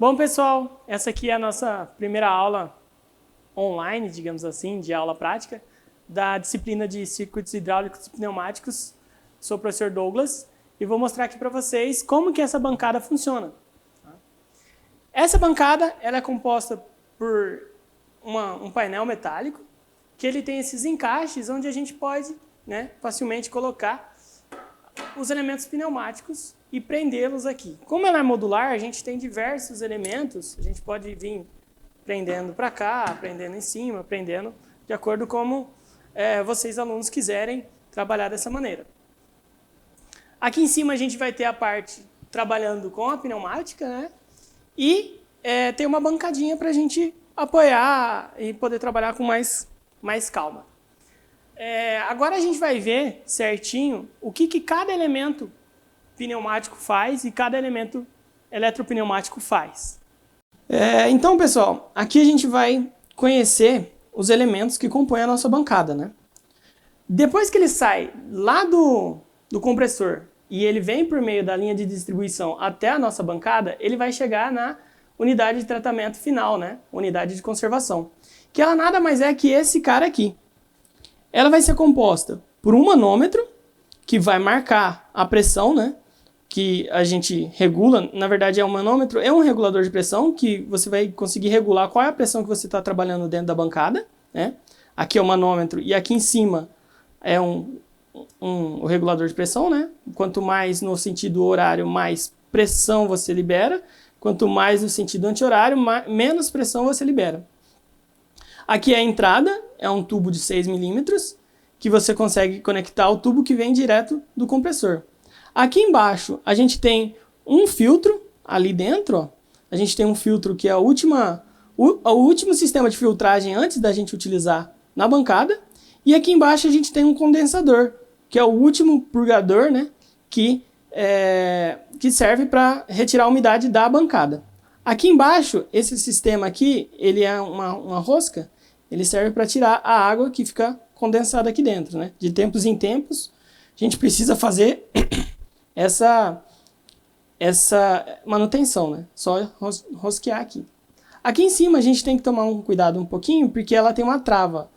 Bom, pessoal, essa aqui é a nossa primeira aula online, digamos assim, de aula prática, da disciplina de circuitos hidráulicos e pneumáticos. Sou o professor Douglas e vou mostrar aqui para vocês como que essa bancada funciona. Essa bancada ela é composta por um painel metálico, que ele tem esses encaixes onde a gente pode, facilmente colocar os elementos pneumáticos e prendê-los aqui. Como ela é modular, a gente tem diversos elementos, a gente pode vir prendendo para cá, prendendo em cima, prendendo de acordo com vocês alunos quiserem trabalhar dessa maneira. Aqui em cima a gente vai ter a parte trabalhando com a pneumática, e tem uma bancadinha para a gente apoiar e poder trabalhar com mais calma. Agora a gente vai ver certinho o que cada elemento pneumático faz e cada elemento eletropneumático faz. Então, pessoal, aqui a gente vai conhecer os elementos que compõem a nossa bancada, Depois que ele sai lá do compressor e ele vem por meio da linha de distribuição até a nossa bancada, ele vai chegar na unidade de tratamento final, unidade de conservação, que ela nada mais é que esse cara aqui. Ela vai ser composta por um manômetro, que vai marcar a pressão, que a gente regula. Na verdade, o manômetro é um regulador de pressão, que você vai conseguir regular qual é a pressão que você está trabalhando dentro da bancada. Aqui é o manômetro e aqui em cima é o regulador de pressão. Quanto mais no sentido horário, mais pressão você libera. Quanto mais no sentido anti-horário, menos pressão você libera. Aqui é a entrada, é um tubo de 6 milímetros, que você consegue conectar ao tubo que vem direto do compressor. Aqui embaixo, a gente tem um filtro, ali dentro, a gente tem um filtro que é o último sistema de filtragem antes da gente utilizar na bancada. E aqui embaixo a gente tem um condensador, que é o último purgador, que serve para retirar a umidade da bancada. Aqui embaixo, esse sistema aqui, ele é uma rosca, ele serve para tirar a água que fica condensada aqui dentro. De tempos em tempos, a gente precisa fazer essa manutenção, só rosquear aqui. Aqui em cima a gente tem que tomar um cuidado um pouquinho, porque ela tem uma trava.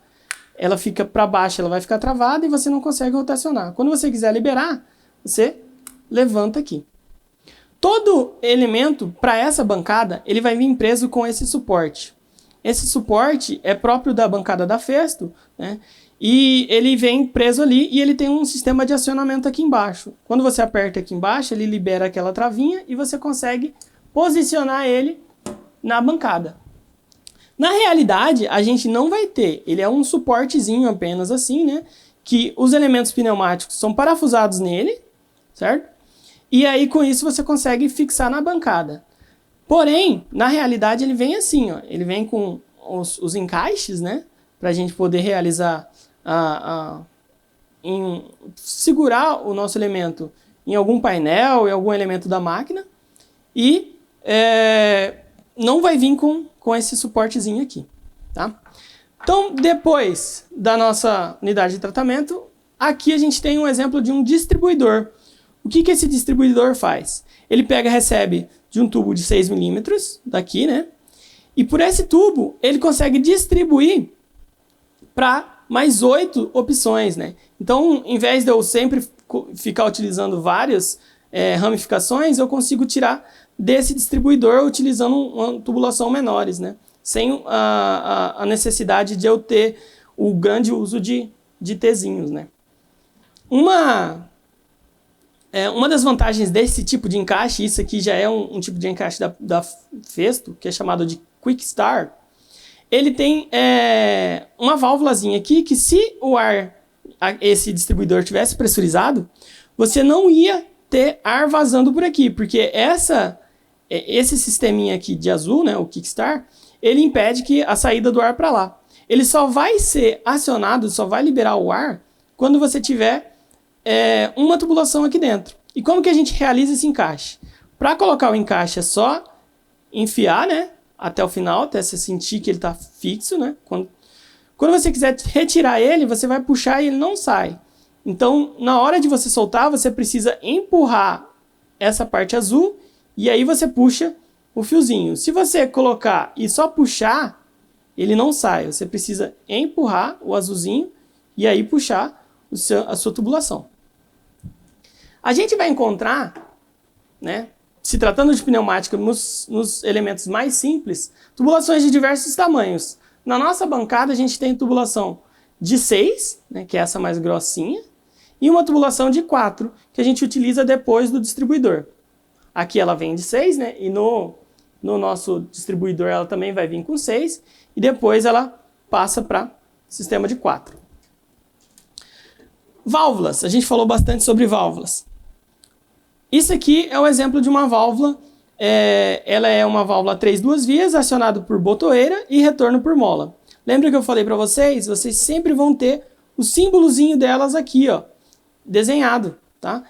Ela fica para baixo, ela vai ficar travada e você não consegue rotacionar. Quando você quiser liberar, você levanta aqui. Todo elemento para essa bancada, ele vai vir preso com esse suporte. Esse suporte é próprio da bancada da Festo, e ele vem preso ali e ele tem um sistema de acionamento aqui embaixo. Quando você aperta aqui embaixo, ele libera aquela travinha e você consegue posicionar ele na bancada. Na realidade, a gente não vai ter, ele é um suportezinho apenas assim, que os elementos pneumáticos são parafusados nele, certo? E aí com isso você consegue fixar na bancada. Porém, na realidade ele vem assim, ele vem com os encaixes, para a gente poder realizar, segurar o nosso elemento em algum painel, em algum elemento da máquina, e não vai vir com esse suportezinho aqui, tá? Então, depois da nossa unidade de tratamento, aqui a gente tem um exemplo de um distribuidor. O que esse distribuidor faz? Ele pega e recebe de um tubo de 6 milímetros, daqui, e por esse tubo ele consegue distribuir para mais 8 opções, Então, em vez de eu sempre ficar utilizando várias ramificações, eu consigo tirar desse distribuidor utilizando uma tubulação menores, Sem a necessidade de eu ter o grande uso de Tzinhos, Uma das vantagens desse tipo de encaixe, isso aqui já é um tipo de encaixe da Festo, que é chamado de Quick Start, ele tem uma válvulazinha aqui que se o ar, esse distribuidor tivesse pressurizado, você não ia ter ar vazando por aqui, porque esse sisteminha aqui de azul, o Kickstart, ele impede que a saída do ar para lá. Ele só vai ser acionado, só vai liberar o ar quando você tiver uma tubulação aqui dentro. E como que a gente realiza esse encaixe? Para colocar o encaixe é só enfiar, até o final, até você sentir que ele está fixo, Quando você quiser retirar ele, você vai puxar e ele não sai. Então, na hora de você soltar, você precisa empurrar essa parte azul e aí você puxa o fiozinho. Se você colocar e só puxar, ele não sai. Você precisa empurrar o azulzinho e aí puxar a sua tubulação. A gente vai encontrar, né, se tratando de pneumática nos elementos mais simples, tubulações de diversos tamanhos. Na nossa bancada a gente tem tubulação de 6, né, que é essa mais grossinha, e uma tubulação de 4, que a gente utiliza depois do distribuidor. Aqui ela vem de 6, né, e no nosso distribuidor ela também vai vir com 6, e depois ela passa para sistema de 4. Válvulas, a gente falou bastante sobre válvulas. Isso aqui é um exemplo de uma válvula, ela é uma válvula 3 duas vias, acionada por botoeira e retorno por mola. Lembra que eu falei para vocês? Vocês sempre vão ter o símbolozinho delas aqui, ó, desenhado, tá?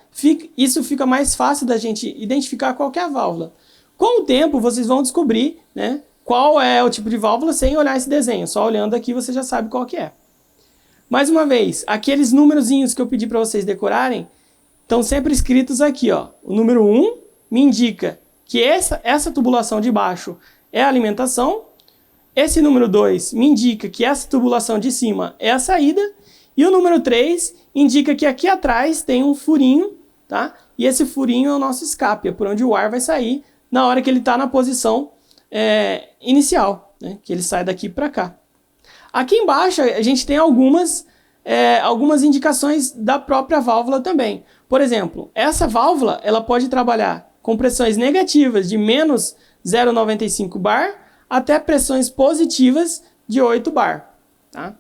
Isso fica mais fácil da gente identificar qual que é a válvula. Com o tempo, vocês vão descobrir, né, qual é o tipo de válvula sem olhar esse desenho. Só olhando aqui você já sabe qual que é. Mais uma vez, aqueles númerozinhos que eu pedi para vocês decorarem estão sempre escritos aqui, ó. O número 1 me indica que essa tubulação de baixo é a alimentação. Esse número 2 me indica que essa tubulação de cima é a saída. E o número 3 indica que aqui atrás tem um furinho, tá? E esse furinho é o nosso escape, é por onde o ar vai sair na hora que ele está na posição inicial, né? Que ele sai daqui para cá. Aqui embaixo a gente tem algumas indicações da própria válvula também. Por exemplo, essa válvula ela pode trabalhar com pressões negativas de menos 0,95 bar até pressões positivas de 8 bar. Tá?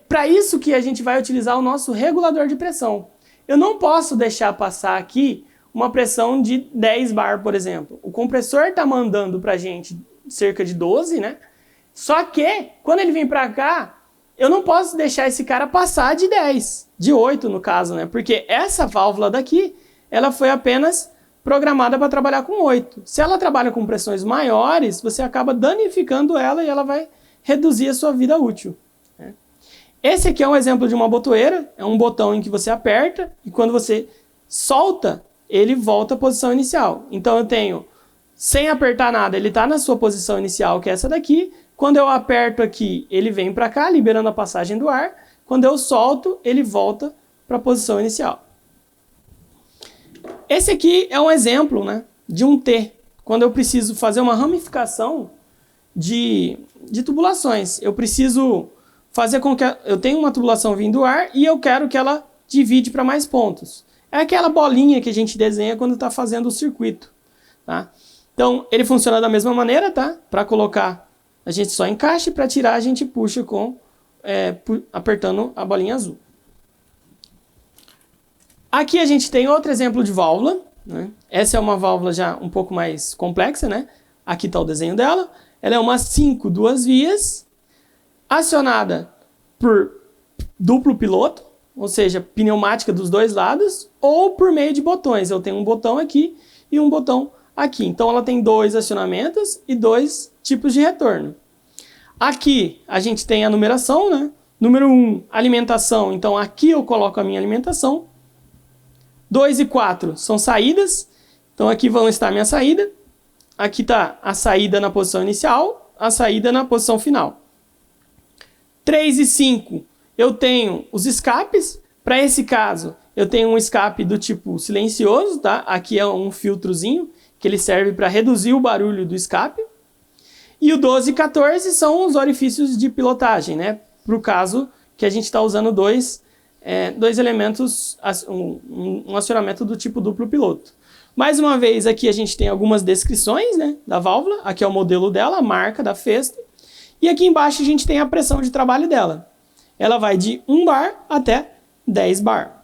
Para isso que a gente vai utilizar o nosso regulador de pressão. Eu não posso deixar passar aqui uma pressão de 10 bar, por exemplo. O compressor está mandando para a gente cerca de 12, né? Só que, quando ele vem para cá, eu não posso deixar esse cara passar de 10, de 8 no caso, né? Porque essa válvula daqui, ela foi apenas programada para trabalhar com 8. Se ela trabalha com pressões maiores, você acaba danificando ela e ela vai reduzir a sua vida útil. Né? Esse aqui é um exemplo de uma botoeira, é um botão em que você aperta e quando você solta, ele volta à posição inicial. Então eu tenho, sem apertar nada, ele está na sua posição inicial, que é essa daqui. Quando eu aperto aqui, ele vem para cá, liberando a passagem do ar. Quando eu solto, ele volta para a posição inicial. Esse aqui é um exemplo, né, de um T. Quando eu preciso fazer uma ramificação de tubulações. Eu preciso fazer com que eu tenha uma tubulação vindo do ar e eu quero que ela divide para mais pontos. É aquela bolinha que a gente desenha quando está fazendo o circuito. Tá? Então, ele funciona da mesma maneira, tá? Para colocar, a gente só encaixa e para tirar a gente puxa apertando a bolinha azul. Aqui a gente tem outro exemplo de válvula. Né? Essa é uma válvula já um pouco mais complexa. Né? Aqui está o desenho dela. Ela é uma 5 duas vias, acionada por duplo piloto, ou seja, pneumática dos dois lados, ou por meio de botões. Eu tenho um botão aqui e um botão aqui. Então ela tem 2 acionamentos e 2 tipos de retorno. Aqui a gente tem a numeração, né? Número 1, alimentação. Então aqui eu coloco a minha alimentação. 2 e 4 são saídas. Então aqui vão estar a minha saída. Aqui está a saída na posição inicial, a saída na posição final. 3 e 5 eu tenho os escapes. Para esse caso, eu tenho um escape do tipo silencioso, tá? Aqui é um filtrozinho que ele serve para reduzir o barulho do escape. E o 12 e 14 são os orifícios de pilotagem, né? Para o caso que a gente está usando dois elementos, um acionamento do tipo duplo piloto. Mais uma vez, aqui a gente tem algumas descrições, né, da válvula. Aqui é o modelo dela, a marca da Festo. E aqui embaixo a gente tem a pressão de trabalho dela. Ela vai de 1 bar até 10 bar.